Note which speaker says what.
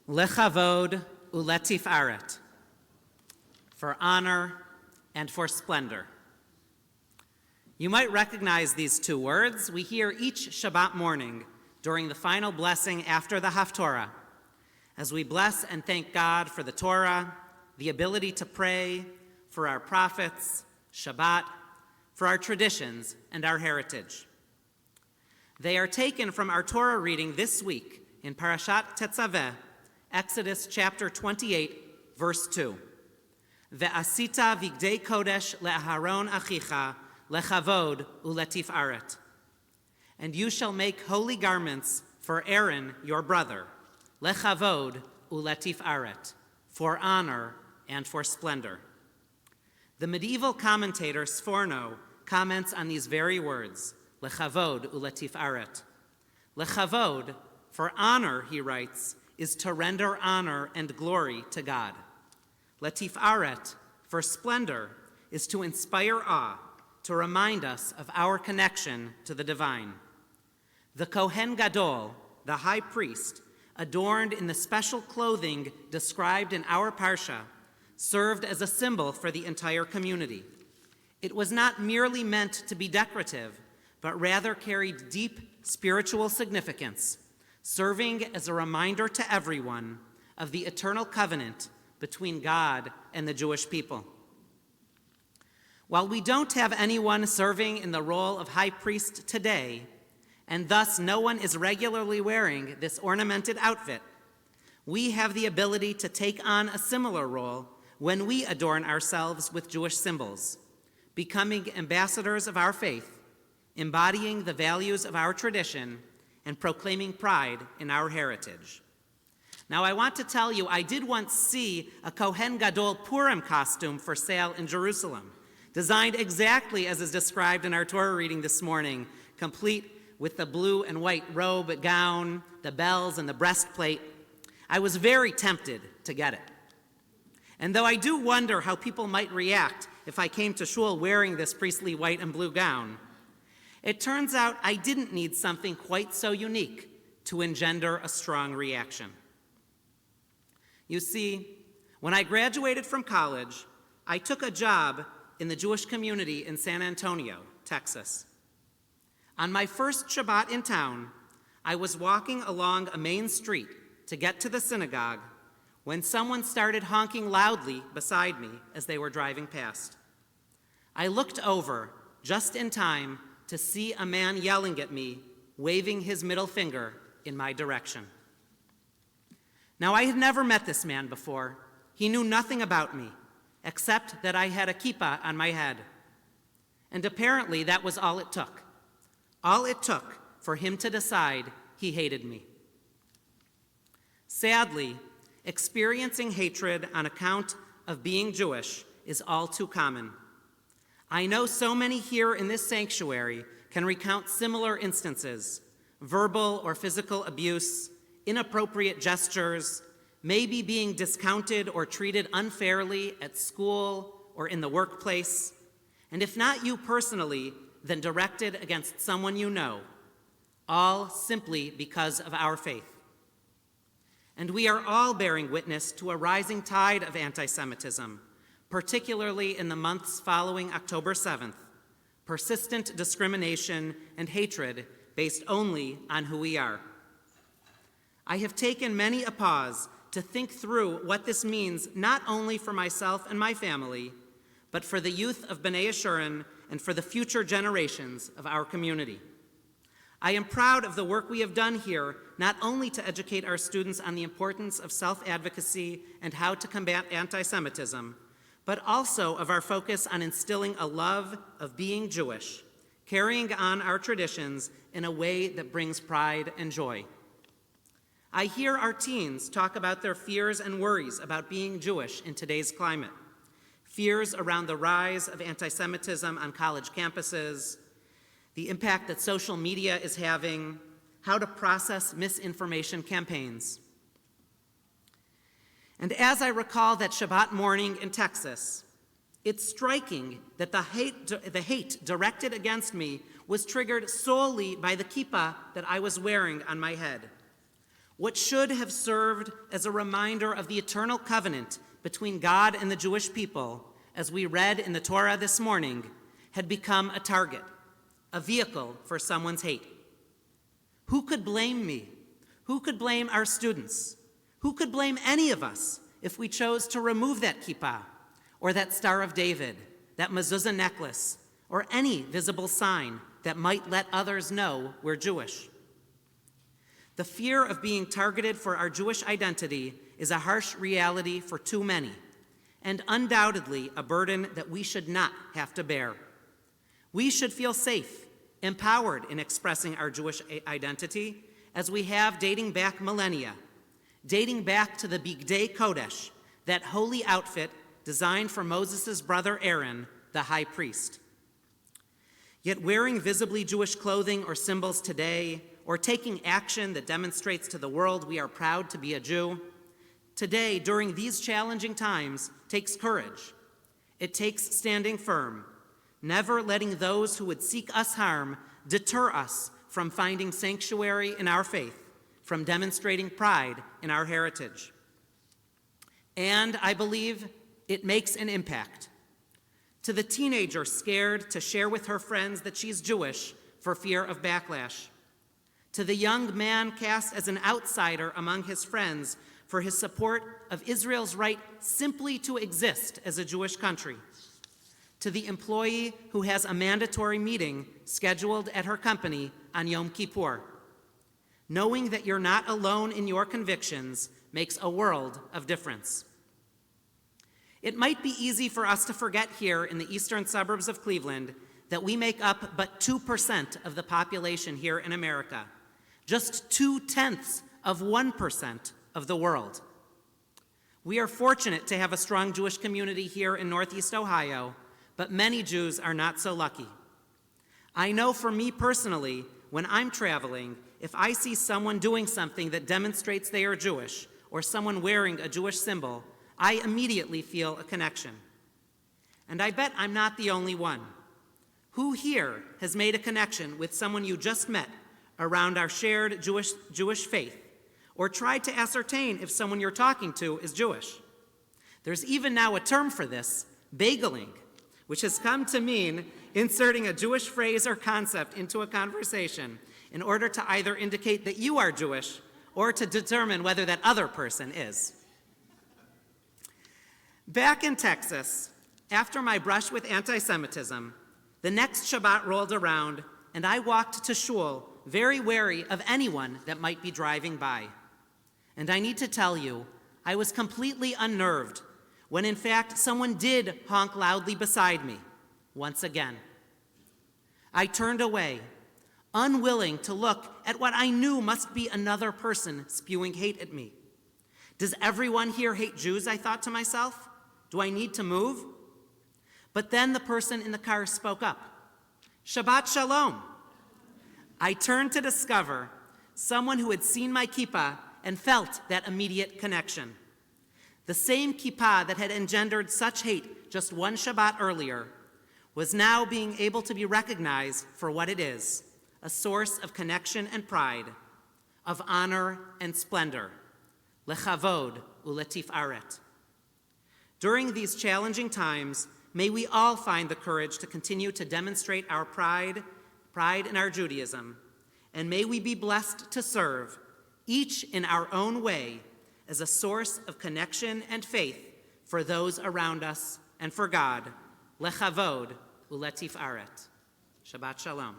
Speaker 1: Lechavod uletif'aret, for honor and for splendor. You might recognize these two words. We hear each Shabbat morning during the final blessing after the Haftorah, as we bless and thank God for the Torah, the ability to pray, for our prophets, Shabbat, for our traditions and our heritage. They are taken from our Torah reading this week in Parashat Tetzaveh, Exodus chapter 28, verse 2. Ve'asita vigdei kodesh le'aharon achicha lechavod uletif'aret. And you shall make holy garments for Aaron your brother, lechavod uletif'aret, for honor and for splendor. The medieval commentator Sforno comments on these very words, lechavod uletif'aret. Lechavod, for honor, he writes, is to render honor and glory to God. Letif'aret, for splendor, is to inspire awe, to remind us of our connection to the divine. The Kohen Gadol, the high priest, adorned in the special clothing described in our parsha, served as a symbol for the entire community. It was not merely meant to be decorative, but rather carried deep spiritual significance, serving as a reminder to everyone of the eternal covenant between God and the Jewish people. While we don't have anyone serving in the role of high priest today, and thus no one is regularly wearing this ornamented outfit, we have the ability to take on a similar role when we adorn ourselves with Jewish symbols, becoming ambassadors of our faith, embodying the values of our tradition, and proclaiming pride in our heritage. Now, I want to tell you, I did once see a Kohen Gadol Purim costume for sale in Jerusalem, designed exactly as is described in our Torah reading this morning, complete with the blue and white robe, gown, the bells, and the breastplate. I was very tempted to get it. And though I do wonder how people might react if I came to shul wearing this priestly white and blue gown, it turns out I didn't need something quite so unique to engender a strong reaction. You see, when I graduated from college, I took a job in the Jewish community in San Antonio, Texas. On my first Shabbat in town, I was walking along a main street to get to the synagogue when someone started honking loudly beside me as they were driving past. I looked over just in time to see a man yelling at me, waving his middle finger in my direction. Now, I had never met this man before. He knew nothing about me, except that I had a kippah on my head. And apparently that was all it took. All it took for him to decide he hated me. Sadly, experiencing hatred on account of being Jewish is all too common. I know so many here in this sanctuary can recount similar instances: verbal or physical abuse, inappropriate gestures, maybe being discounted or treated unfairly at school or in the workplace, and if not you personally, then directed against someone you know, all simply because of our faith. And we are all bearing witness to a rising tide of anti-Semitism, particularly in the months following October 7th, persistent discrimination and hatred based only on who we are. I have taken many a pause to think through what this means not only for myself and my family, but for the youth of B'nai Yeshurun and for the future generations of our community. I am proud of the work we have done here, not only to educate our students on the importance of self-advocacy and how to combat anti-Semitism, but also of our focus on instilling a love of being Jewish, carrying on our traditions in a way that brings pride and joy. I hear our teens talk about their fears and worries about being Jewish in today's climate. Fears around the rise of anti-Semitism on college campuses, the impact that social media is having, how to process misinformation campaigns. And as I recall that Shabbat morning in Texas, it's striking that the hate directed against me was triggered solely by the kippah that I was wearing on my head. What should have served as a reminder of the eternal covenant between God and the Jewish people, as we read in the Torah this morning, had become a target, a vehicle for someone's hate. Who could blame me? Who could blame our students? Who could blame any of us if we chose to remove that kippah, or that Star of David, that mezuzah necklace, or any visible sign that might let others know we're Jewish? The fear of being targeted for our Jewish identity is a harsh reality for too many, and undoubtedly a burden that we should not have to bear. We should feel safe, empowered in expressing our Jewish identity, as we have dating back millennia, dating back to the Bigdei Kodesh, that holy outfit designed for Moses' brother Aaron, the high priest. Yet wearing visibly Jewish clothing or symbols today, or taking action that demonstrates to the world we are proud to be a Jew, today, during these challenging times, takes courage. It takes standing firm, never letting those who would seek us harm deter us from finding sanctuary in our faith, from demonstrating pride in our heritage. And I believe it makes an impact. To the teenager scared to share with her friends that she's Jewish for fear of backlash. To the young man cast as an outsider among his friends for his support of Israel's right simply to exist as a Jewish country. To the employee who has a mandatory meeting scheduled at her company on Yom Kippur. Knowing that you're not alone in your convictions makes a world of difference. It might be easy for us to forget here in the eastern suburbs of Cleveland that we make up but 2% of the population here in America, just 0.2% of the world. We are fortunate to have a strong Jewish community here in Northeast Ohio, but many Jews are not so lucky. I know for me personally, when I'm traveling, if I see someone doing something that demonstrates they are Jewish, or someone wearing a Jewish symbol, I immediately feel a connection. And I bet I'm not the only one. Who here has made a connection with someone you just met around our shared Jewish faith, or tried to ascertain if someone you're talking to is Jewish? There's even now a term for this, bageling, which has come to mean inserting a Jewish phrase or concept into a conversation in order to either indicate that you are Jewish or to determine whether that other person is. Back in Texas, after my brush with anti-Semitism, the next Shabbat rolled around and I walked to shul very wary of anyone that might be driving by. And I need to tell you, I was completely unnerved when in fact someone did honk loudly beside me, once again. I turned away, unwilling to look at what I knew must be another person spewing hate at me. Does everyone here hate Jews, I thought to myself? Do I need to move? But then the person in the car spoke up. Shabbat Shalom. I turned to discover someone who had seen my kippah and felt that immediate connection. The same kippah that had engendered such hate just one Shabbat earlier was now being able to be recognized for what it is, a source of connection and pride, of honor and splendor, lechavod uletif'aret. During these challenging times, may we all find the courage to continue to demonstrate our pride in our Judaism, and may we be blessed to serve, each in our own way, as a source of connection and faith for those around us and for God, lechavod uletif'aret. Shabbat Shalom.